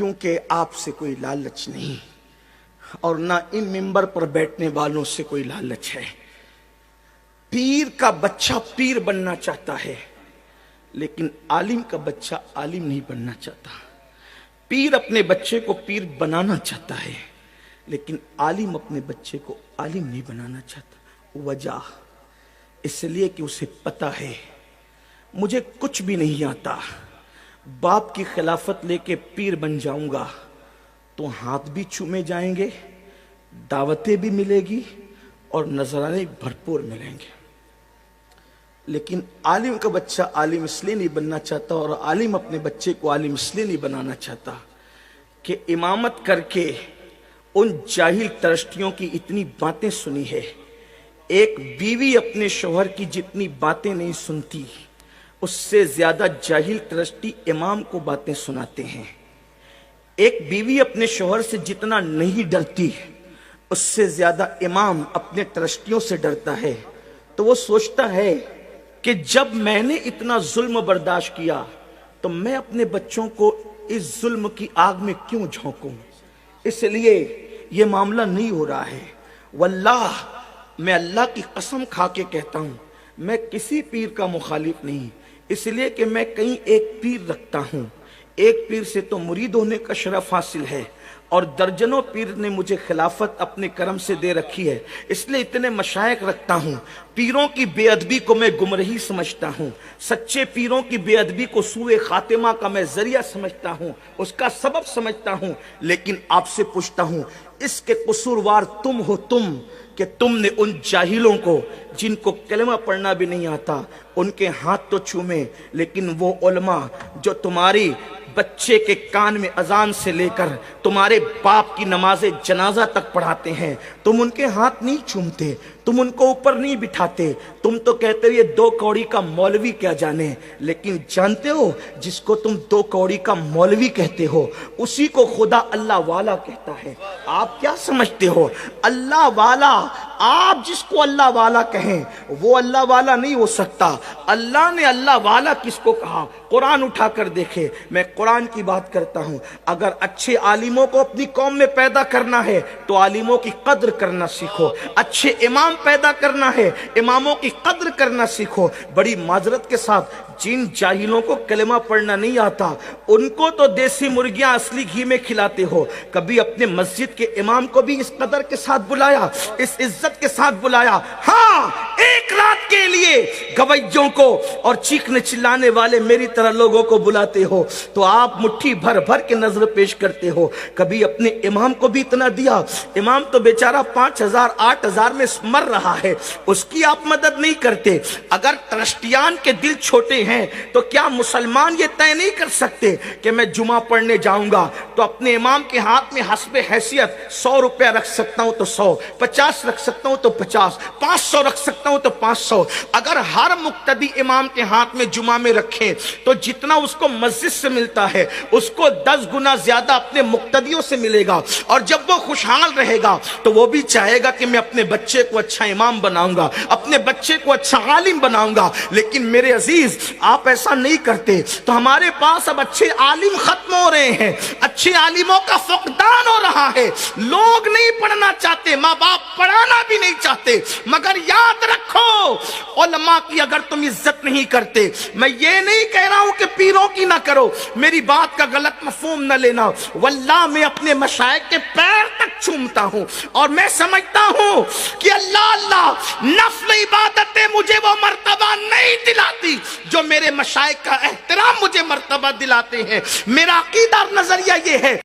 کیونکہ آپ سے کوئی لالچ نہیں اور نہ ان ممبر پر بیٹھنے والوں سے کوئی لالچ ہے۔ پیر کا بچہ پیر بننا چاہتا ہے لیکن عالم کا بچہ عالم نہیں بننا چاہتا۔ پیر اپنے بچے کو پیر بنانا چاہتا ہے لیکن عالم اپنے بچے کو عالم نہیں بنانا چاہتا۔ وجہ اس لیے کہ اسے پتہ ہے مجھے کچھ بھی نہیں آتا، باپ کی خلافت لے کے پیر بن جاؤں گا تو ہاتھ بھی چومے جائیں گے، دعوتیں بھی ملے گی اور نذرانے بھرپور ملیں گے۔ لیکن عالم کا بچہ عالم اس لیے نہیں بننا چاہتا اور عالم اپنے بچے کو عالم اس لیے نہیں بنانا چاہتا کہ امامت کر کے ان جاہل ترشٹیوں کی اتنی باتیں سنی ہے۔ ایک بیوی اپنے شوہر کی جتنی باتیں نہیں سنتی اس سے زیادہ جاہل ترشٹی امام کو باتیں سناتے ہیں۔ ایک بیوی اپنے شوہر سے جتنا نہیں ڈرتی اس سے زیادہ امام اپنے ترشٹیوں سے ڈرتا ہے۔ تو وہ سوچتا ہے کہ جب میں نے اتنا ظلم برداشت کیا تو میں اپنے بچوں کو اس ظلم کی آگ میں کیوں جھونکوں، اس لیے یہ معاملہ نہیں ہو رہا ہے۔ واللہ میں اللہ کی قسم کھا کے کہتا ہوں میں کسی پیر کا مخالف نہیں، اس لیے کہ میں کہیں ایک پیر رکھتا ہوں۔ ایک پیر سے تو مرید ہونے کا شرف حاصل ہے اور درجنوں پیر نے مجھے خلافت اپنے کرم سے دے رکھی ہے، اس لیے اتنے مشائخ رکھتا ہوں۔ پیروں کی بے ادبی کو میں گمراہی سمجھتا ہوں، سچے پیروں کی بے ادبی کو سوء خاتمہ کا میں ذریعہ سمجھتا ہوں، اس کا سبب سمجھتا ہوں۔ لیکن آپ سے پوچھتا ہوں اس کے قصوروار تم ہو، تم کہ تم نے ان جاہلوں کو جن کو کلمہ پڑھنا بھی نہیں آتا ان کے ہاتھ تو چومے، لیکن وہ علماء جو تمہاری بچے کے کان میں اذان سے لے کر تمہارے باپ کی نماز جنازہ تک پڑھاتے ہیں تم ان کے ہاتھ نہیں چومتے، تم ان کو اوپر نہیں بٹھاتے، تم تو کہتے ہو یہ 2 کوڑی کا مولوی کیا جانے۔ لیکن جانتے ہو جس کو تم 2 کوڑی کا مولوی کہتے ہو اسی کو خدا اللہ والا کہتا ہے۔ آپ کیا سمجھتے ہو اللہ والا؟ آپ جس کو اللہ والا کہیں وہ اللہ والا نہیں ہو سکتا۔ اللہ نے اللہ والا کس کو کہا؟ قرآن اٹھا کر دیکھے۔ میں قرآن کی بات کرتا ہوں۔ اگر اچھے عالموں کو اپنی قوم میں پیدا کرنا ہے تو عالموں کی قدر کرنا سیکھو، اچھے امام پیدا کرنا ہے اماموں کی قدر کرنا سیکھو۔ بڑی معذرت کے ساتھ جن جاہلوں کو کلمہ پڑھنا نہیں آتا ان کو تو دیسی مرغیاں اصلی گھی میں کھلاتے ہو، کبھی اپنے مسجد کے امام کو بھی اس قدر کے ساتھ بلایا، اس عزت کے ساتھ بلایا؟ ہاں، ایک رات کے لیے گویوں کو اور چیخنے چلانے والے میری طرح لوگوں کو بلاتے ہو تو آپ مٹھی بھر بھر کے نظر پیش کرتے ہو۔ کبھی اپنے امام کو بھی اتنا دیا؟ امام تو بیچارہ 5000 8000 میں مر رہا ہے، اس کی آپ مدد نہیں کرتے۔ اگر ترشتیان کے دل چھوٹے ہیں تو کیا مسلمان یہ طے نہیں کر سکتے کہ میں جمعہ پڑھنے جاؤں گا تو اپنے امام کے ہاتھ میں حسب حیثیت 100 روپیہ رکھ سکتا ہوں تو 100، 50 رکھ سکتا ہوں تو 50، 500 رکھ سکتا ہوں تو 500۔ اگر ہر مقتدی امام کے ہاتھ میں جمعہ میں رکھیں تو جتنا اس کو مسجد سے ملتا ہے اس کو 10 گنا زیادہ اپنے مقتدیوں سے ملے گا، اور جب وہ خوشحال رہے گا تو وہ بھی چاہے گا کہ میں اپنے بچے کو اچھا امام بناؤں گا، اپنے بچے کو اچھا عالم بناؤں گا۔ لیکن میرے عزیز آپ ایسا نہیں کرتے تو ہمارے پاس اب اچھے عالم ختم ہو رہے ہیں، اچھے عالموں کا فقدان ہو رہا ہے۔ لوگ نہیں پڑھنا چاہتے، ماں باپ پڑھانا بھی نہیں چاہتے، مگر یاد رکھو علماء کی اگر تم عزت نہیں کرتے، میں یہ نہیں کہہ رہا ہوں کہ پیروں کی نہ کرو، میری بات کا غلط مفہوم نہ لینا، واللہ میں اپنے مشائخ کے پیر تک چومتا ہوں اور میں سمجھتا ہوں کہ اللہ نفل عبادتیں مجھے وہ مرتبہ نہیں دلاتی جو میرے مشائخ کا احترام مجھے مرتبہ دلاتے ہیں۔ میرا عقیدہ اور نظریہ یہ ہے